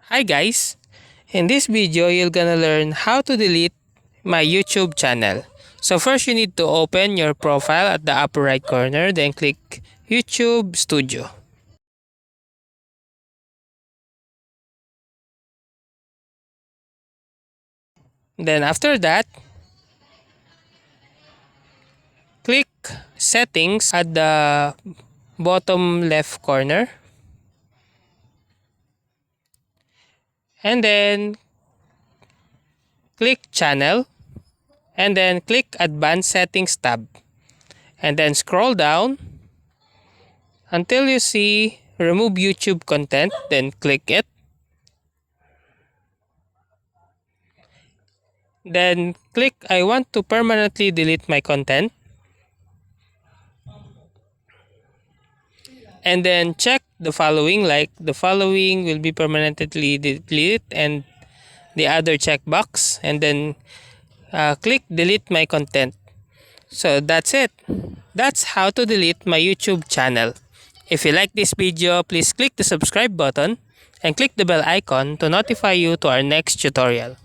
Hi guys! In this video, you're gonna learn how to delete my YouTube channel. So first you need to open your profile at the upper right corner, then click YouTube Studio. Then after that, click Settings at the bottom left corner. And then click Channel. And then click Advanced Settings tab. And then scroll down until you see Remove YouTube Content. Then click it. Then click I want to permanently delete my content. And then check the following, like the following will be permanently deleted and the other checkbox. And then click delete my content. So that's it. That's how to delete my YouTube channel. If you like this video, please click the subscribe button and click the bell icon to notify you to our next tutorial.